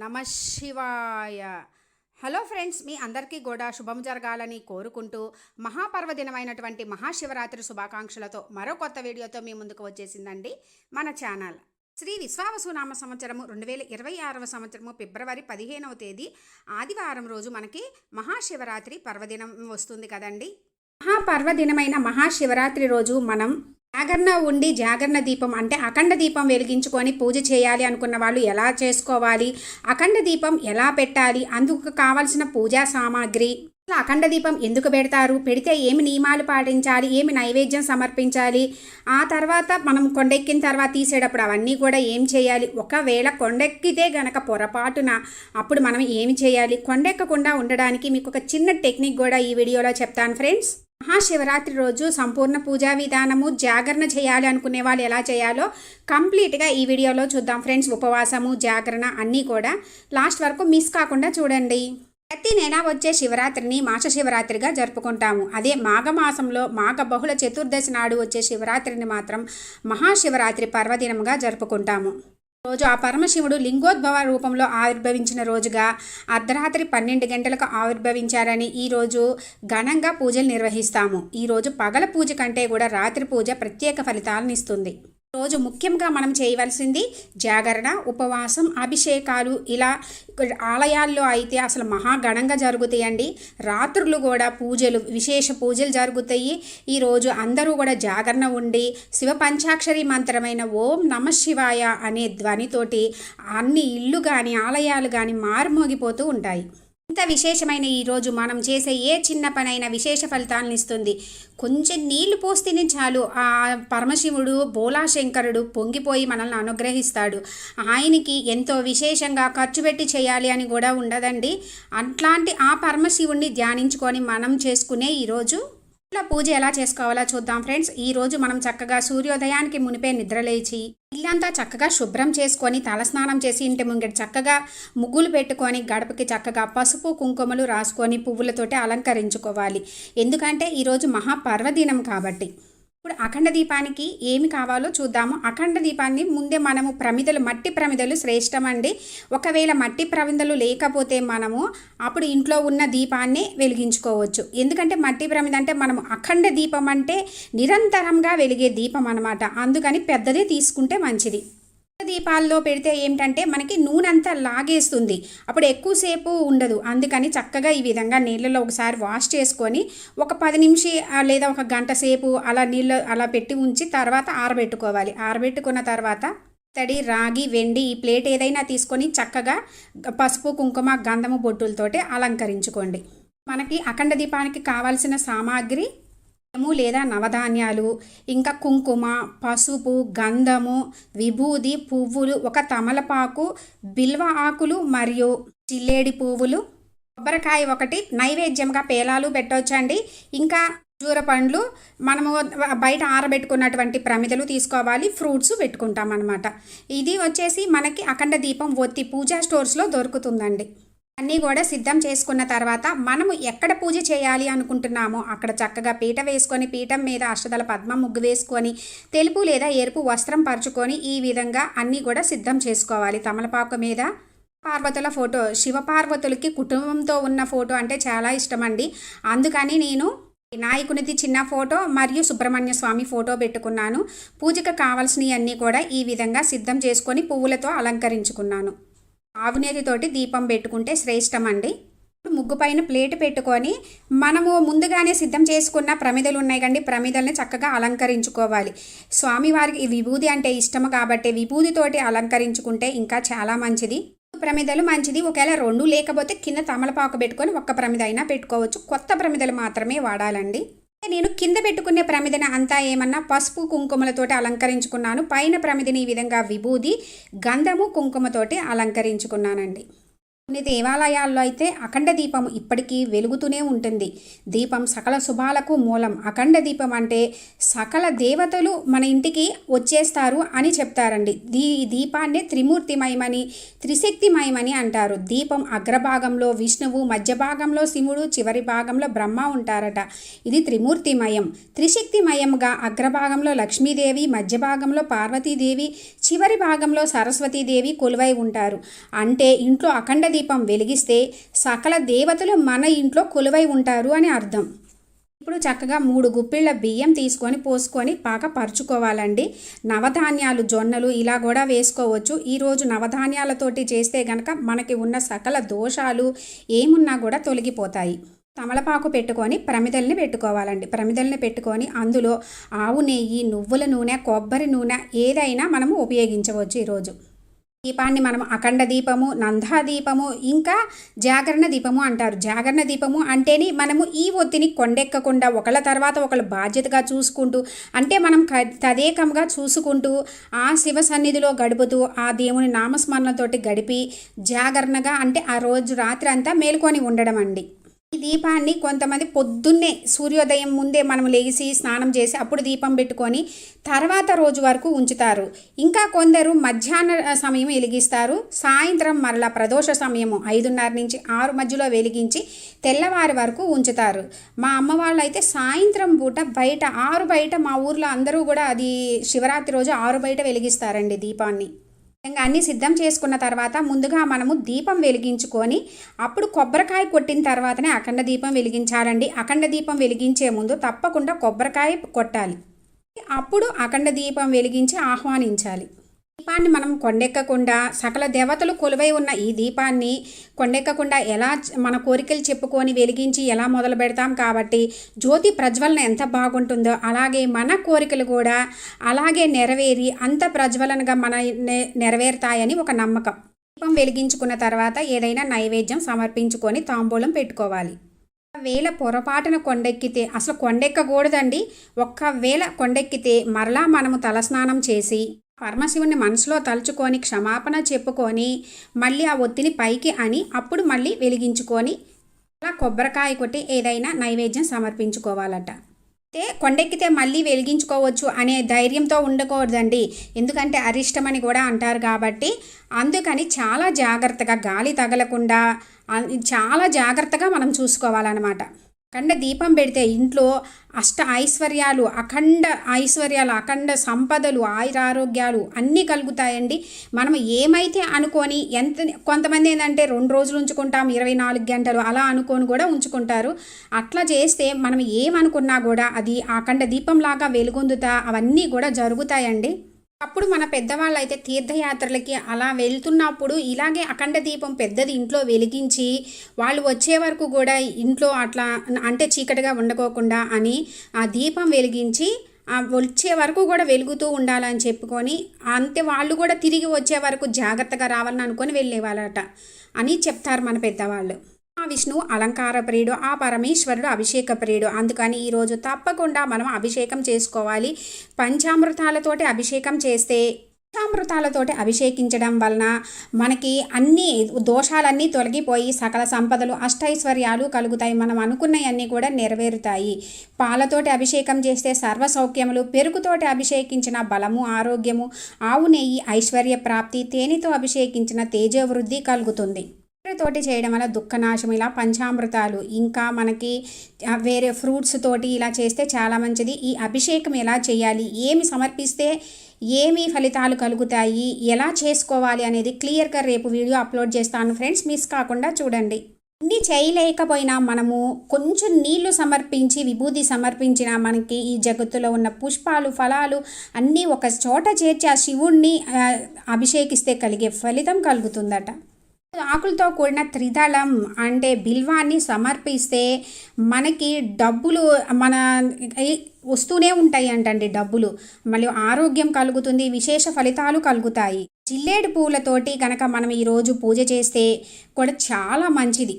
నమ శివాయ. Hello friends, మీ అందరికీ కూడా శుభం జరగాలని కోరుకుంటూ మహాపర్వదినమైనటువంటి మహాశివరాత్రి శుభాకాంక్షలతో మరో కొత్త వీడియోతో మీ ముందుకు వచ్చేసిందండి మన ఛానల్. శ్రీ విశ్వావసునామ సంవత్సరము 2026 సంవత్సరము ఫిబ్రవరి 15వ తేదీ ఆదివారం రోజు మనకి మహాశివరాత్రి పర్వదినం వస్తుంది కదండి. మహాపర్వదినమైన మహాశివరాత్రి రోజు మనం జాగరణ ఉండి జాగరణ దీపం అంటే అఖండ దీపం వెలిగించుకొని పూజ చేయాలి అనుకున్న వాళ్ళు ఎలా చేసుకోవాలి, అఖండ దీపం ఎలా పెట్టాలి, అందుకు కావాల్సిన పూజా సామాగ్రి, అఖండ దీపం ఎందుకు పెడతారు, పెడితే ఏమి నియమాలు పాటించాలి, ఏమి నైవేద్యం సమర్పించాలి, ఆ తర్వాత మనం కొండెక్కిన తర్వాత తీసేటప్పుడు అవన్నీ కూడా ఏం చేయాలి, ఒకవేళ కొండెక్కితే గనక పొరపాటున అప్పుడు మనం ఏమి చేయాలి, కొండెక్కకుండా ఉండడానికి మీకు ఒక చిన్న టెక్నిక్ కూడా ఈ వీడియోలో చెప్తాను ఫ్రెండ్స్. మహాశివరాత్రి రోజు సంపూర్ణ పూజా విధానము, జాగరణ చేయాలి అనుకునే వాళ్ళు ఎలా చేయాలో కంప్లీట్గా ఈ వీడియోలో చూద్దాం ఫ్రెండ్స్. ఉపవాసము, జాగరణ అన్నీ కూడా లాస్ట్ వరకు మిస్ కాకుండా చూడండి. ప్రతి నెల వచ్చే శివరాత్రిని మాస శివరాత్రిగా జరుపుకుంటాము. అదే మాఘమాసంలో మాఘ బహుళ చతుర్దశి నాడు వచ్చే శివరాత్రిని మాత్రం మహాశివరాత్రి పర్వదినంగా జరుపుకుంటాము. రోజు ఆ పరమశివుడు లింగోద్భవ రూపంలో ఆవిర్భవించిన రోజుగా అర్ధరాత్రి 12 గంటలకు ఆవిర్భవించారని ఈరోజు ఘనంగా పూజలు నిర్వహిస్తాము. ఈరోజు పగల పూజ కంటే కూడా రాత్రి పూజ ప్రత్యేక ఫలితాలను ఇస్తుంది. రోజు ముఖ్యంగా మనం చేయవలసింది జాగరణ, ఉపవాసం, అభిషేకాలు. ఇలా ఆలయాల్లో అయితే అసలు మహాగణంగా జరుగుతాయండి. రాత్రులు కూడా పూజలు, విశేష పూజలు జరుగుతాయి. ఈరోజు అందరూ కూడా జాగరణ ఉండి శివ పంచాక్షరి మంత్రమైన ఓం నమ శివాయ అనే ధ్వనితోటి అన్ని ఇళ్ళు కానీ ఆలయాలు కానీ మారుమోగిపోతూ ఉంటాయి. ఇంత విశేషమైన ఈరోజు మనం చేసే ఏ చిన్న పనైనా విశేష ఫలితాలను ఇస్తుంది. కొంచెం నీళ్లు పోస్తేనే చాలు ఆ పరమశివుడు బోలాశంకరుడు పొంగిపోయి మనల్ని అనుగ్రహిస్తాడు. ఆయనకి ఎంతో విశేషంగా ఖర్చు పెట్టి చేయాలి అని కూడా ఉండదండి. అట్లాంటి ఆ పరమశివుడిని ధ్యానించుకొని మనం చేసుకునే ఈరోజు ఇలా పూజ ఎలా చేసుకోవాలో చూద్దాం ఫ్రెండ్స్. ఈరోజు మనం చక్కగా సూర్యోదయానికి మునిపే నిద్రలేచి ఇల్లంతా చక్కగా శుభ్రం చేసుకొని తలస్నానం చేసి ఇంటి ముంగట చక్కగా ముగ్గులు పెట్టుకొని గడపకి చక్కగా పసుపు కుంకుమలు రాసుకొని పువ్వులతోటి అలంకరించుకోవాలి. ఎందుకంటే ఈరోజు మహాపర్వదినం కాబట్టి. ఇప్పుడు అఖండ దీపానికి ఏమి కావాలో చూద్దాము. అఖండ దీపాన్ని ముందే మనము ప్రమిదలు, మట్టి ప్రమిదలు శ్రేష్టమండి. ఒకవేళ మట్టి ప్రమిదలు లేకపోతే మనము అప్పుడు ఇంట్లో ఉన్న దీపాన్ని వెలిగించుకోవచ్చు. ఎందుకంటే మట్టి ప్రమిద అంటే మనము అఖండ దీపం అంటే నిరంతరంగా వెలిగే దీపం అన్నమాట. అందుకని పెద్దదే తీసుకుంటే మంచిది. దీపాల్లో పెడితే ఏమిటంటే మనకి నూనె అంతా లాగేస్తుంది, అప్పుడు ఎక్కువసేపు ఉండదు. అందుకని చక్కగా ఈ విధంగా నీళ్ళలో ఒకసారి వాష్ చేసుకొని ఒక 10 నిమిషాలు లేదా ఒక గంట సేపు అలా నీళ్ళు అలా పెట్టి ఉంచి తర్వాత ఆరబెట్టుకోవాలి. ఆరబెట్టుకున్న తర్వాత తడి, రాగి, వెండి ఈ ప్లేట్ ఏదైనా తీసుకొని చక్కగా పసుపు, కుంకుమ, గంధము బొట్టులతోటి అలంకరించుకోండి. మనకి అఖండ దీపానికి కావాల్సిన సామాగ్రి లేదా నవధాన్యాలు, ఇంకా కుంకుమ, పసుపు, గంధము, విభూది, పువ్వులు, ఒక తమలపాకు, బిల్వ ఆకులు మరియు చిల్లేడి పువ్వులు, కొబ్బరికాయ ఒకటి, నైవేద్యంగా పేలాలు పెట్టవచ్చండి. ఇంకా ఖర్జూర పండ్లు, మనము బయట ఆరబెట్టుకున్నటువంటి ప్రమిదలు తీసుకోవాలి. ఫ్రూట్స్ పెట్టుకుంటాం అన్నమాట. ఇది వచ్చేసి మనకి అఖండ దీపం ఒత్తి పూజా స్టోర్స్లో దొరుకుతుందండి. అన్నీ కూడా సిద్ధం చేసుకున్న తర్వాత మనము ఎక్కడ పూజ చేయాలి అనుకుంటున్నామో అక్కడ చక్కగా పీట వేసుకొని పీఠం మీద అష్టదళ పద్మ ముగ్గు వేసుకొని తెలుపు లేదా ఎరుపు వస్త్రం పరుచుకొని ఈ విధంగా అన్నీ కూడా సిద్ధం చేసుకోవాలి. తమలపాకు మీద పార్వతుల ఫోటో, శివపార్వతులకి కుటుంబంతో ఉన్న ఫోటో అంటే చాలా ఇష్టమండి. అందుకని నేను వినాయకునిది చిన్న ఫోటో మరియు సుబ్రహ్మణ్య స్వామి ఫోటో పెట్టుకున్నాను. పూజకు కావాల్సినవి అన్నీ కూడా ఈ విధంగా సిద్ధం చేసుకొని పువ్వులతో అలంకరించుకున్నాను. ఆవునేతితోటి దీపం పెట్టుకుంటే శ్రేష్టమండి. ముగ్గు పైన ప్లేట్ పెట్టుకొని మనము ముందుగానే సిద్ధం చేసుకున్న ప్రమిదలు ఉన్నాయి కండి, ప్రమిదల్ని చక్కగా అలంకరించుకోవాలి. స్వామివారికి విభూది అంటే ఇష్టము కాబట్టి విభూదితోటి అలంకరించుకుంటే ఇంకా చాలా మంచిది. ప్రమిదలు మంచిది. ఒకవేళ 2 లేకపోతే కింద తమలపాకు పెట్టుకొని ఒక్క ప్రమిద అయినా పెట్టుకోవచ్చు. కొత్త ప్రమిదలు మాత్రమే వాడాలండి. నేను కింద పెట్టుకునే ప్రమిదని అంతా ఏమన్నా పసుపు కుంకుమలతోటి అలంకరించుకున్నాను. పైన ప్రమిదని ఈ విధంగా విభూది, గంధము, కుంకుమతోటి అలంకరించుకున్నానండి. కొన్ని దేవాలయాల్లో అయితే అఖండ దీపం ఇప్పటికీ వెలుగుతూనే ఉంటుంది. దీపం సకల శుభాలకు మూలం. అఖండ దీపం అంటే సకల దేవతలు మన ఇంటికి వచ్చేస్తారు అని చెప్తారండి. ఈ దీపాన్ని త్రిమూర్తిమయమని, త్రిశక్తిమయమని అంటారు. దీపం అగ్రభాగంలో విష్ణువు, మధ్య భాగంలో శివుడు, చివరి భాగంలో బ్రహ్మ ఉంటారట. ఇది త్రిమూర్తిమయం. త్రిశక్తిమయంగా అగ్రభాగంలో లక్ష్మీదేవి, మధ్య భాగంలో పార్వతీదేవి, చివరి భాగంలో సరస్వతీదేవి కొలువై ఉంటారు. అంటే ఇంట్లో అఖండ దీపం వెలిగిస్తే సకల దేవతలు మన ఇంట్లో కొలువై ఉంటారు అని అర్థం. ఇప్పుడు చక్కగా 3 గుప్పిళ్ళ బియ్యం తీసుకొని పోసుకొని బాగా పరుచుకోవాలండి. నవధాన్యాలు, జొన్నలు ఇలా కూడా వేసుకోవచ్చు. ఈరోజు నవధాన్యాలతోటి చేస్తే కనుక మనకి ఉన్న సకల దోషాలు ఏమున్నా కూడా తొలగిపోతాయి. తమలపాకు పెట్టుకొని ప్రమిదల్ని పెట్టుకోవాలండి. ప్రమిదల్ని పెట్టుకొని అందులో ఆవు నెయ్యి, నువ్వుల నూనె, కొబ్బరి నూనె ఏదైనా మనము ఉపయోగించవచ్చు. ఈరోజు దీపాన్ని మనం అఖండ దీపము, నందా దీపము, ఇంకా జాగరణ దీపము అంటారు. జాగరణ దీపము అంటేనే మనము ఈ ఒత్తిని కొండెక్కకుండా ఒకళ్ళ తర్వాత ఒకళ్ళు బాధ్యతగా చూసుకుంటూ, అంటే మనం తదేకంగా చూసుకుంటూ ఆ శివ సన్నిధిలో గడుపుతూ ఆ దేవుని నామస్మరణతోటి గడిపి జాగరణగా అంటే ఆ రోజు రాత్రి అంతా మేల్కొని ఉండడం అండి. ఈ దీపాన్ని కొంతమంది పొద్దున్నే సూర్యోదయం ముందే మనం లేచి స్నానం చేసి అప్పుడు దీపం పెట్టుకొని తర్వాత రోజు వరకు ఉంచుతారు. ఇంకా కొందరు మధ్యాహ్న సమయం వెలిగిస్తారు. సాయంత్రం మరలా ప్రదోష సమయము 5:30 నుంచి 6 మధ్యలో వెలిగించి తెల్లవారి వరకు ఉంచుతారు. మా అమ్మ వాళ్ళు అయితే సాయంత్రం పూట బయట 6 బయట మా ఊర్లో అందరూ కూడా అది శివరాత్రి రోజు 6 బయట వెలిగిస్తారండి దీపాన్ని. ఇంకా అన్నీ సిద్ధం చేసుకున్న తర్వాత ముందుగా మనము దీపం వెలిగించుకొని అప్పుడు కొబ్బరికాయ కొట్టిన తర్వాతనే అఖండ దీపం వెలిగించాలండి. అఖండ దీపం వెలిగించే ముందు తప్పకుండా కొబ్బరికాయ కొట్టాలి. అప్పుడు అఖండ దీపం వెలిగించి ఆహ్వానించాలి. దీపాన్ని మనం కొండెక్కకుండా సకల దేవతలు కొలువై ఉన్న ఈ దీపాన్ని కొండెక్కకుండా ఎలా మన కోరికలు చెప్పుకొని వెలిగించి ఎలా మొదలు పెడతాం. కాబట్టి జ్యోతి ప్రజ్వలన ఎంత బాగుంటుందో అలాగే మన కోరికలు కూడా అలాగే నెరవేరి అంత ప్రజ్వలనగా మన నెరవేరుతాయని ఒక నమ్మకం. దీపం వెలిగించుకున్న తర్వాత ఏదైనా నైవేద్యం సమర్పించుకొని తాంబూలం పెట్టుకోవాలి. ఒకవేళ పొరపాటున కొండెక్కితే, అసలు కొండెక్కకూడదండి, ఒక్కవేళ కొండెక్కితే మరలా మనము తలస్నానం చేసి పరమశివుని మనసులో తలుచుకొని క్షమాపణ చెప్పుకొని మళ్ళీ ఆ ఒత్తిని పైకి అని అప్పుడు మళ్ళీ వెలిగించుకొని అలా కొబ్బరికాయ కొట్టి ఏదైనా నైవేద్యం సమర్పించుకోవాలట. అయితే కొండెక్కితే మళ్ళీ వెలిగించుకోవచ్చు అనే ధైర్యంతో ఉండకూడదండి. ఎందుకంటే అరిష్టమని కూడా అంటారు కాబట్టి అందుకని చాలా జాగ్రత్తగా గాలి తగలకుండా చాలా జాగ్రత్తగా మనం చూసుకోవాలన్నమాట. అఖండ దీపం పెడితే ఇంట్లో అష్ట ఐశ్వర్యాలు, అఖండ సంపదలు, ఆయురారోగ్యాలు అన్నీ కలుగుతాయండి. మనం ఏమైతే అనుకొని కొంతమంది ఏంటంటే 2 రోజులు ఉంచుకుంటాం, 24 గంటలు అలా అనుకొని కూడా ఉంచుకుంటారు. అట్లా చేస్తే మనం ఏమనుకున్నా కూడా అది అఖండ దీపంలాగా వెలుగొందుతా అవన్నీ కూడా జరుగుతాయండి. అప్పుడు మన పెద్దవాళ్ళు అయితే తీర్థయాత్రలకి అలా వెళ్తున్నప్పుడు ఇలాగే అఖండ దీపం పెద్దది ఇంట్లో వెలిగించి వాళ్ళు వచ్చే వరకు కూడా ఇంట్లో అట్లా అంటే చీకటిగా ఉండకోకుండా అని ఆ దీపం వెలిగించి వచ్చే వరకు కూడా వెలుగుతూ ఉండాలని చెప్పుకొని అంతే వాళ్ళు కూడా తిరిగి వచ్చే వరకు జాగ్రత్తగా రావాలని అనుకొని వెళ్ళేవాళ్ళట అని చెప్తారు మన పెద్దవాళ్ళు. ఆ విష్ణువు అలంకార ప్రియుడు, ఆ పరమేశ్వరుడు అభిషేక ప్రియుడు. అందుకని ఈరోజు తప్పకుండా మనం అభిషేకం చేసుకోవాలి. పంచామృతాలతోటి అభిషేకం చేస్తే పంచామృతాలతోటి అభిషేకించడం వలన మనకి అన్ని దోషాలన్నీ తొలగిపోయి సకల సంపదలు, అష్టైశ్వర్యాలు కలుగుతాయి. మనం అనుకున్నవన్నీ కూడా నెరవేరుతాయి. పాలతోటి అభిషేకం చేస్తే సర్వ సౌఖ్యములు, పెరుగుతోటి అభిషేకించిన బలము, ఆరోగ్యము, ఆవు నెయ్యి ఐశ్వర్య ప్రాప్తి, తేనెతో అభిషేకించిన తేజవృద్ధి కలుగుతుంది. తోటి చేయడం వల్ల దుఃఖనాశం. ఇలా పంచామృతాలు ఇంకా మనకి వేరే ఫ్రూట్స్ తోటి ఇలా చేస్తే చాలా మంచిది. ఈ అభిషేకం ఎలా చేయాలి, ఏమి సమర్పిస్తే ఏమి ఫలితాలు కలుగుతాయి, ఎలా చేసుకోవాలి అనేది క్లియర్గా రేపు వీడియో అప్లోడ్ చేస్తాను ఫ్రెండ్స్, మిస్ కాకుండా చూడండి. ఇన్ని చేయలేకపోయినా మనము కొంచెం నీళ్లు సమర్పించి విభూది సమర్పించిన మనకి ఈ జగత్తులో ఉన్న పుష్పాలు, ఫలాలు అన్నీ ఒక చోట చేర్చి ఆ శివుణ్ణి అభిషేకిస్తే కలిగే ఫలితం కలుగుతుందట. ఆకులతో కూడిన త్రిదళం అంటే బిల్వాన్ని సమర్పిస్తే మనకి డబ్బులు మన వస్తూనే ఉంటాయి అంటండి డబ్బులు. మళ్ళీ ఆరోగ్యం కలుగుతుంది, విశేష ఫలితాలు కలుగుతాయి. జిల్లేడు పూలతోటి కనుక మనం ఈరోజు పూజ చేస్తే కూడా చాలా మంచిది.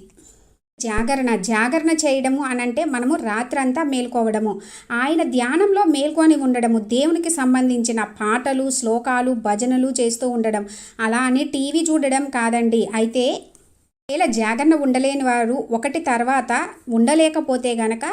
జాగరణ చేయడము అనంటే మనము రాత్రంతా మేల్కోవడము, ఆయన ధ్యానంలో మేల్కొని ఉండడము, దేవునికి సంబంధించిన పాటలు, శ్లోకాలు, భజనలు చేస్తూ ఉండడం. అలా అని టీవీ చూడడం కాదండి. అయితే ఇలా జాగరణ ఉండలేని వారు ఒకటి తర్వాత ఉండలేకపోతే గనక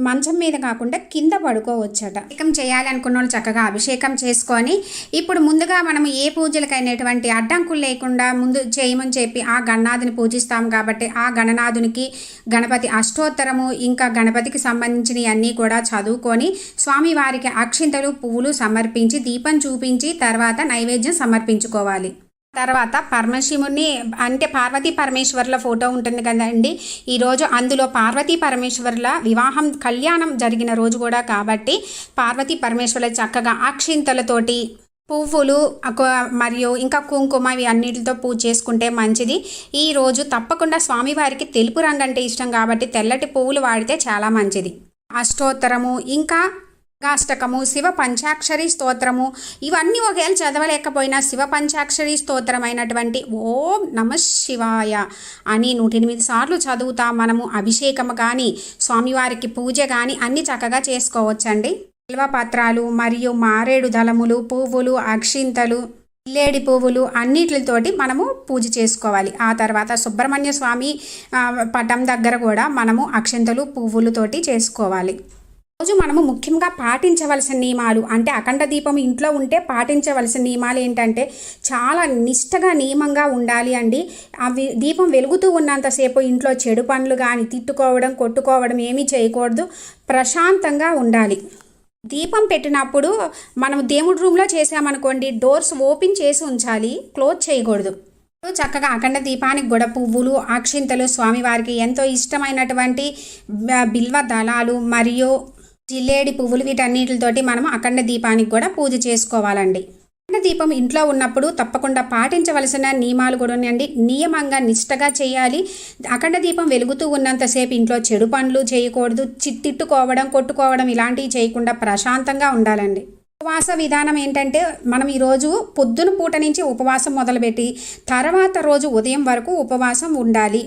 మంచం మీద కాకుండా కింద పడుకోవచ్చట. అభిషేకం చేయాలనుకున్న వాళ్ళు చక్కగా అభిషేకం చేసుకొని ఇప్పుడు ముందుగా మనం ఏ పూజలకైనటువంటి అడ్డంకులు లేకుండా ముందు చేయమని చెప్పి ఆ గణనాథుని పూజిస్తాం కాబట్టి ఆ గణనాథునికి గణపతి అష్టోత్తరము ఇంకా గణపతికి సంబంధించినవి అన్నీ కూడా చదువుకొని స్వామివారికి అక్షింతలు పువ్వులు సమర్పించి దీపం చూపించి తర్వాత నైవేద్యం సమర్పించుకోవాలి. తర్వాత పరమశివుని అంటే పార్వతీ పరమేశ్వర్ల ఫోటో ఉంటుంది కదండి, ఈరోజు అందులో పార్వతీ పరమేశ్వర్ల వివాహం కళ్యాణం జరిగిన రోజు కూడా కాబట్టి పార్వతీ పరమేశ్వర్ల చక్కగా అక్షింతలతోటి పువ్వులు మరియు ఇంకా కుంకుమ ఇవి అన్నిటితో పూజ చేసుకుంటే మంచిది. ఈరోజు తప్పకుండా స్వామివారికి తెలుపు రంగు అంటే ఇష్టం కాబట్టి తెల్లటి పువ్వులు వాడితే చాలా మంచిది. అష్టోత్తరము ఇంకా అష్టకము శివ పంచాక్షరి స్తోత్రము ఇవన్నీ ఒకవేళ చదవలేకపోయినా శివ పంచాక్షరి స్తోత్రమైనటువంటి ఓం నమ శివాయ అని 108 సార్లు చదువుతా మనము అభిషేకము కానీ స్వామివారికి పూజ కానీ అన్నీ చక్కగా చేసుకోవచ్చండి. బిల్వపత్రాలు మరియు మారేడు దళములు పువ్వులు అక్షింతలు లేడి పువ్వులు అన్నిటితోటి మనము పూజ చేసుకోవాలి. ఆ తర్వాత సుబ్రహ్మణ్య స్వామి పటం దగ్గర కూడా మనము అక్షింతలు పువ్వులతోటి చేసుకోవాలి. రోజు మనము ముఖ్యంగా పాటించవలసిన నియమాలు అంటే అఖండ దీపం ఇంట్లో ఉంటే పాటించవలసిన నియమాలు ఏంటంటే చాలా నిష్టగా నియమంగా ఉండాలి అండి. అవి దీపం వెలుగుతూ ఉన్నంతసేపు ఇంట్లో చెడు పనులు కానీ తిట్టుకోవడం కొట్టుకోవడం ఏమీ చేయకూడదు, ప్రశాంతంగా ఉండాలి. దీపం పెట్టినప్పుడు మనం దేవుడి రూమ్లో చేసామనుకోండి డోర్స్ ఓపెన్ చేసి ఉంచాలి, క్లోజ్ చేయకూడదు. చక్కగా అఖండ దీపానికి కూడా పువ్వులు అక్షింతలు స్వామివారికి ఎంతో ఇష్టమైనటువంటి బిల్వ దళాలు మరియు జిల్లేడి పువ్వులు వీటన్నిటితోటి మనం అఖండ దీపానికి కూడా పూజ చేసుకోవాలండి. అఖండ దీపం ఇంట్లో ఉన్నప్పుడు తప్పకుండా పాటించవలసిన నియమాలు కూడా ఉన్నాయండి. నియమంగా నిష్టగా చేయాలి. అఖండ దీపం వెలుగుతూ ఉన్నంతసేపు ఇంట్లో చెడు పనులు చేయకూడదు, తిట్టుకోవడం కొట్టుకోవడం ఇలాంటివి చేయకుండా ప్రశాంతంగా ఉండాలండి. ఉపవాస విధానం ఏంటంటే మనం ఈరోజు పొద్దున పూట నుంచి ఉపవాసం మొదలుపెట్టి తర్వాత రోజు ఉదయం వరకు ఉపవాసం ఉండాలి.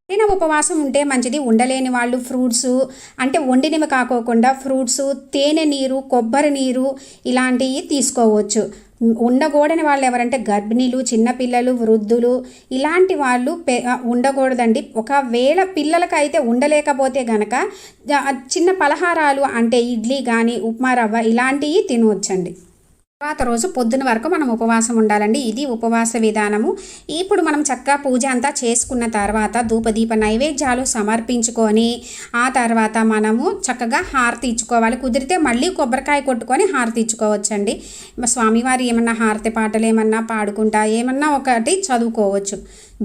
వండిన ఉపవాసం ఉంటే మంచిది. ఉండలేని వాళ్ళు ఫ్రూట్స్ అంటే వండినవి కాకోకుండా ఫ్రూట్స్ తేనె నీరు కొబ్బరి నీరు ఇలాంటివి తీసుకోవచ్చు. ఉండకూడని వాళ్ళు ఎవరంటే గర్భిణీలు చిన్నపిల్లలు వృద్ధులు ఇలాంటి వాళ్ళు ఉండకూడదండి. ఒకవేళ పిల్లలకైతే ఉండలేకపోతే గనక చిన్న పలహారాలు అంటే ఇడ్లీ కానీ ఉప్మా రవ్వ ఇలాంటివి తినవచ్చండి. తర్వాత రోజు పొద్దున వరకు మనం ఉపవాసం ఉండాలండి. ఇది ఉపవాస విధానము. ఇప్పుడు మనం చక్కగా పూజ అంతా చేసుకున్న తర్వాత ధూపదీప నైవేద్యాలు సమర్పించుకొని ఆ తర్వాత మనము చక్కగా హారతి ఇచ్చుకోవాలి. కుదిరితే మళ్ళీ కొబ్బరికాయ కొట్టుకొని హారతి ఇచ్చుకోవచ్చండి. స్వామివారి ఏమన్నా హారతి పాటలు ఏమన్నా పాడుకుంటా ఏమన్నా ఒకటి చదువుకోవచ్చు.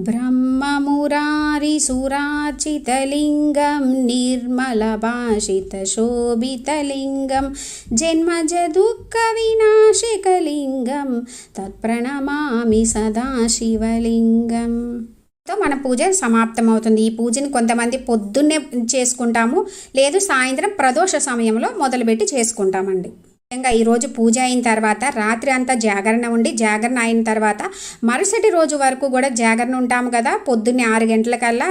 బ్రహ్మమురారి సురాచితలింగం నిర్మల భాషిత శోభితలింగం జన్మజ దుఃఖ వినాశకలింగం తత్ప్రణమామి సదాశివలింగం. మన పూజ సమాప్తమవుతుంది. ఈ పూజని కొంతమంది పొద్దున్నే చేసుకుంటాము, లేదు సాయంత్రం ప్రదోష సమయంలో మొదలుపెట్టి చేసుకుంటామండి. ముఖ్యంగా ఈరోజు పూజ అయిన తర్వాత రాత్రి అంతా జాగరణ ఉండి జాగరణ అయిన తర్వాత మరుసటి రోజు వరకు కూడా జాగరణ ఉంటాము కదా. పొద్దున్నే 6 గంటలకల్లా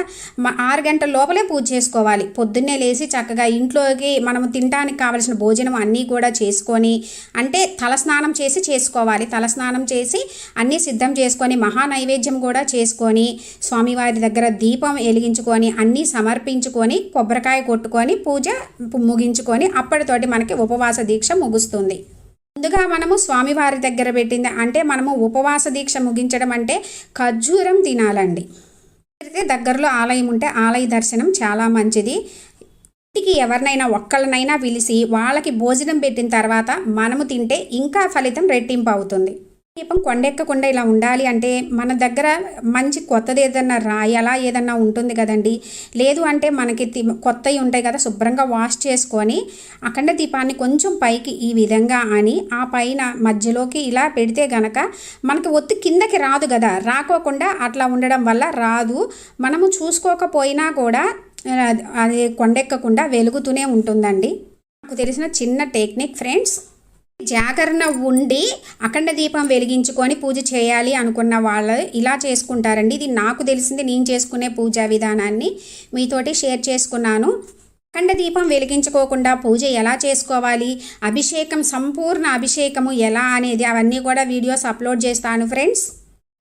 6 గంటల లోపలే పూజ చేసుకోవాలి. పొద్దున్నే లేచి చక్కగా ఇంట్లోకి మనం తినడానికి కావలసిన భోజనం అన్నీ కూడా చేసుకొని అంటే తలస్నానం చేసి చేసుకోవాలి. తలస్నానం చేసి అన్నీ సిద్ధం చేసుకొని మహా నైవేద్యం కూడా చేసుకొని స్వామివారి దగ్గర దీపం వెలిగించుకొని అన్నీ సమర్పించుకొని కొబ్బరికాయ కొట్టుకొని పూజ ముగించుకొని అప్పటితోటి మనకి ఉపవాస దీక్ష ముగుస్తుంది. ముందుగా మనము స్వామివారి దగ్గర పెట్టింది అంటే మనము ఉపవాస దీక్ష ముగించడం అంటే ఖర్జూరం తినాలండి. దగ్గరలో ఆలయం ఉంటే ఆలయ దర్శనం చాలా మంచిది. ఇంటికి ఎవరినైనా ఒక్కళ్ళనైనా పిలిచి వాళ్ళకి భోజనం పెట్టిన తర్వాత మనము తింటే ఇంకా ఫలితం రెట్టింపు అవుతుంది. దీపం కొండెక్కకుండా ఇలా ఉండాలి అంటే మన దగ్గర మంచి కొత్తది ఏదన్నా రాయాలా ఏదన్నా ఉంటుంది కదండి. లేదు అంటే మనకి కొత్తవి ఉంటాయి కదా, శుభ్రంగా వాష్ చేసుకొని అఖండ దీపాన్ని కొంచెం పైకి ఈ విధంగా అని ఆ పైన మధ్యలోకి ఇలా పెడితే గనక మనకి ఒత్తి కిందకి రాదు కదా. రాకోకుండా అట్లా ఉండడం వల్ల రాదు. మనము చూసుకోకపోయినా కూడా అది కొండెక్కకుండా వెలుగుతూనే ఉంటుందండి. నాకు తెలిసిన చిన్న టెక్నిక్ ఫ్రెండ్స్. జాగరణ ఉండి అఖండ దీపం వెలిగించుకొని పూజ చేయాలి అనుకున్న వాళ్ళు ఇలా చేసుకుంటారండి. ఇది నాకు తెలిసింది, నేను చేసుకునే పూజా విధానాన్ని మీతోటి షేర్ చేసుకున్నాను. అఖండ దీపం వెలిగించుకోకుండా పూజ ఎలా చేసుకోవాలి, అభిషేకం సంపూర్ణ అభిషేకము ఎలా అనేది అవన్నీ కూడా వీడియోస్ అప్లోడ్ చేస్తాను ఫ్రెండ్స్.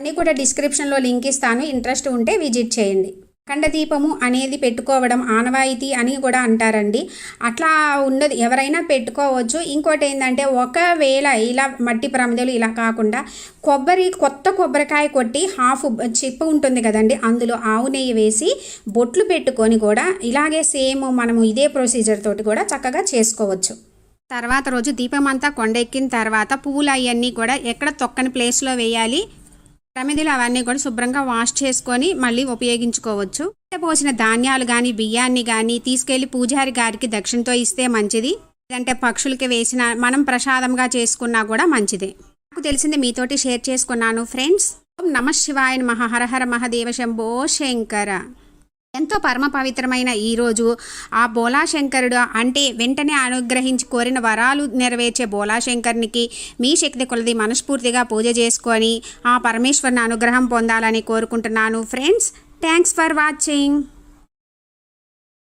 అన్నీ కూడా డిస్క్రిప్షన్లో లింక్ ఇస్తాను, ఇంట్రెస్ట్ ఉంటే విజిట్ చేయండి. అఖండ దీపము అనేది పెట్టుకోవడం ఆనవాయితీ అని కూడా అంటారండి. అట్లా ఉన్నది ఎవరైనా పెట్టుకోవచ్చు. ఇంకోటి ఏంటంటే ఒకవేళ ఇలా మట్టి ప్రమిదలు ఇలా కాకుండా కొత్త కొబ్బరికాయ కొట్టి హాఫ్ చిప్పు ఉంటుంది కదండి, అందులో ఆవు నెయ్యి వేసి బొట్లు పెట్టుకొని కూడా ఇలాగే సేమ్ మనము ఇదే ప్రొసీజర్ తోటి కూడా చక్కగా చేసుకోవచ్చు. తర్వాత రోజు దీపం అంతా కొండెక్కిన తర్వాత పువ్వులు అవన్నీ కూడా ఎక్కడ తొక్కని ప్లేస్లో వేయాలి. ప్రమిదలు అవన్నీ కూడా శుభ్రంగా వాష్ చేసుకొని మళ్ళీ ఉపయోగించుకోవచ్చు. పోసిన ధాన్యాలు కానీ బియ్యాన్ని కానీ తీసుకెళ్లి పూజారి గారికి దక్షిణతో ఇస్తే మంచిది. లేదంటే పక్షులకి వేసిన మనం ప్రసాదంగా చేసుకున్నా కూడా మంచిదే. నాకు తెలిసింది మీతోటి షేర్ చేసుకున్నాను ఫ్రెండ్స్. ఓం నమః శివాయ నమః. హర హర మహాదేవ శంభో శంకర. ఎంతో పరమ పవిత్రమైన ఈరోజు ఆ బోలాశంకరుడు అంటే వెంటనే అనుగ్రహించి కోరిన వరాలు నెరవేర్చే బోలాశంకరునికి మీ శక్తి కొలది మనస్ఫూర్తిగా పూజ చేసుకొని ఆ పరమేశ్వరుని అనుగ్రహం పొందాలని కోరుకుంటున్నాను ఫ్రెండ్స్. Thanks for watching.